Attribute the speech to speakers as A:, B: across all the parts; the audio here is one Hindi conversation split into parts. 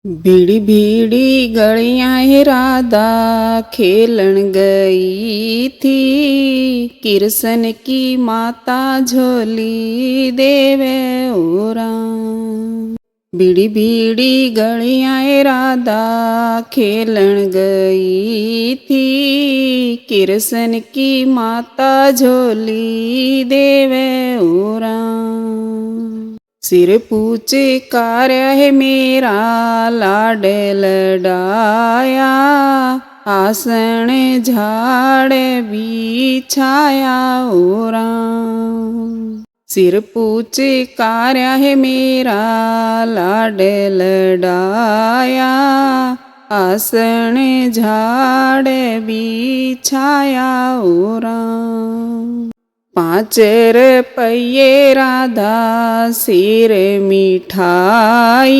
A: भीड़ी भीड़ी गलियां है राधा खेलन गई थी। कृष्ण की माता झोली देवे ओरा। भीड़ी भीड़ी गलियां है राधा खेलन गई थी। कृष्ण की माता झोली देवे ओरा। सिर पूछे कार्य है मेरा लाड लडाया। आसन झाड़ बिछाया ओरा। सिर पूछे कार्य है मेरा लाड लडाया। आसन झाड़ बिछाया ओरा। 5 रुपये राधा सिर मिठाई।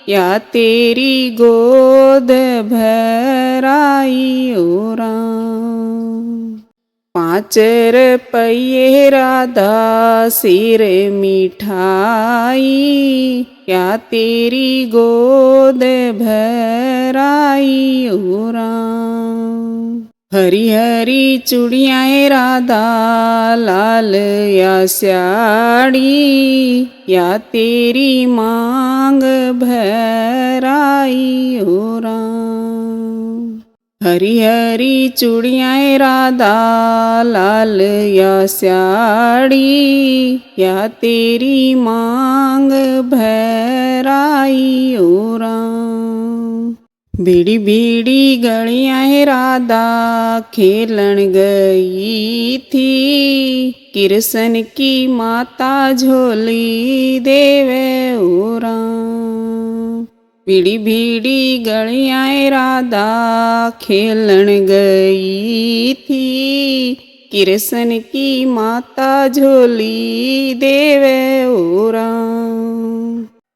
A: या तेरी गोद भराई ओरा। 5 रुपये राधा सिर मिठाई। या तेरी गोद भराई ओरा। हरी हरी चूड़ियाँ राधा लाल या स्याड़ी। या तेरी मांग भराई ओरा। हरी हरी चूड़ियाँ राधा लाल या स्याड़ी। या तेरी मांग भराई ओरा। भीड़ी भीड़ी गलियां है राधा खेलन गई थी। कृष्ण की माता झोली देवे ओरा। भीड़ी भीड़ी गलियां है राधा खेलन गई थी। कृष्ण की माता झोली देवे ओरा।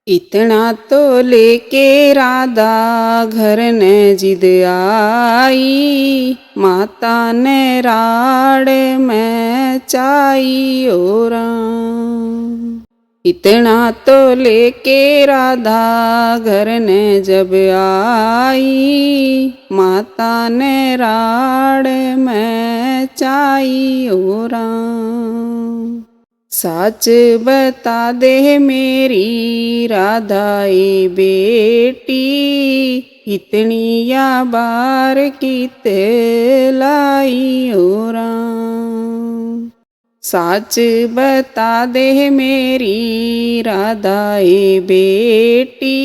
A: इतना तो लेके राधा घर न जिद आई। माता ने राड़ में चाई ओरा। इतना तो लेके राधा घर न जब आई। माता ने राड़ में चाई ओरा। सच बता दे मेरी राधा ए बेटी। इतनी या बार कित लाई ओरा। सच बता दे मेरी राधा ए बेटी।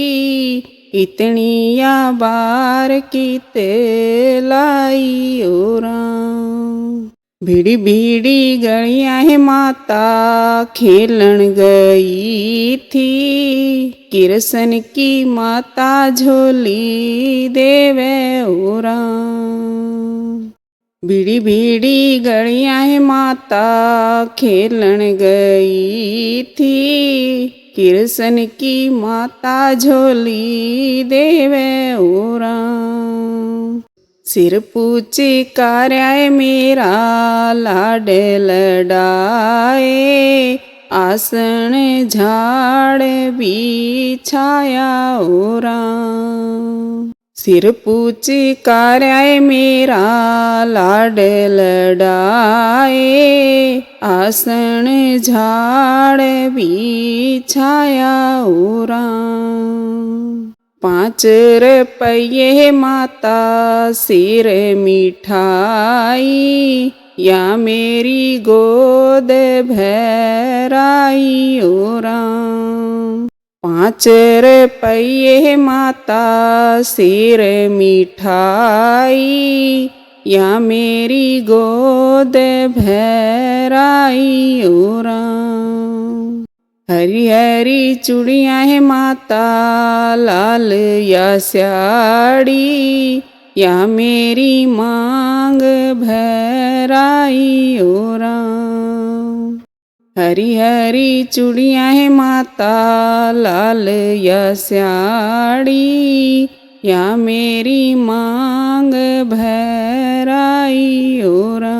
A: इतनी या बार कित लाई ओरा। भीड़ी भीड़ी गलियां है माता खेलन गई थी। कृष्ण की माता झोली देवे ओरा। भीड़ी भीड़ी गलियां है माता खेलन गई थी। कृष्ण की माता झोली देवे ओरा। सिर पूछे कार्य मेरा लाड लडाए। आसन झाड़ बिछाया ओरा। सिर पूछे कार्य मेरा लाड लडाए। आसन झाड़ बिछाया ओरा। 5 रुपये माता सिर मिठाई। या मेरी गोद भराई ओरा। 5 रुपये माता सिर मिठाई। या मेरी गोद भराई ओरा। हरी हरी चूड़ियाँ है माता लाल या स्याड़ी। या मेरी मांग भराई ओरा। हरी हरी चूड़ियाँ है माता लाल या स्याड़ी। या मेरी मांग भराई ओरा।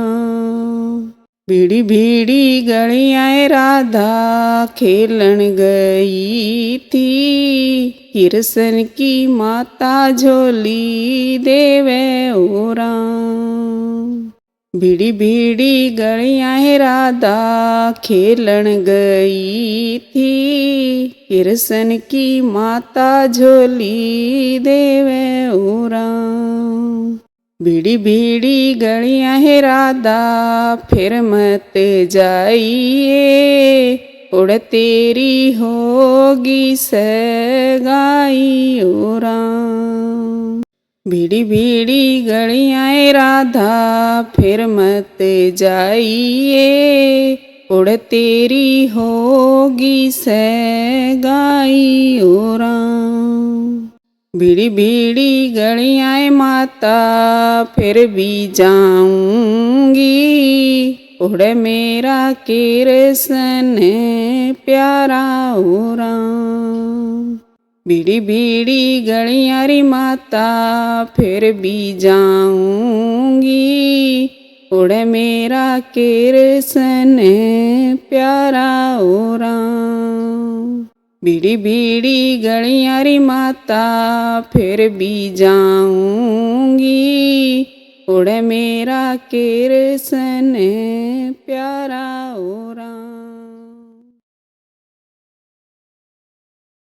A: भीड़ी भीड़ी गलियाँ राधा खेलन गई थी, कृष्ण की माता झोली देवे ओ राम। भीड़ी भीड़ी गलियाँ राधा खेलन गई थी, कृष्ण की माता झोली देवे ओ राम। भीड़ी भीड़ी गलियाँ राधा फिर मत जाइए, उड़ तेरी होगी सगाई ओ राम। भीड़ी भीड़ी गलियाँ राधा फिर मत जाइए, उड़ तेरी होगी सगाई ओ राम। भीड़ी भीड़ी गलियाँ माता फिर भी जाऊंगी, उड़ मेरा कृष्ण प्यारा ओ राम। भीड़ी भीड़ी गलियाँ री माता फिर भी जाऊंगी, उड़ मेरा कृष्ण प्यारा ओ राम। भीड़ी भीड़ी गलियाँ री माता फिर भी जाऊंगी, उड़ मेरा कृष्ण प्यारा ओ राम।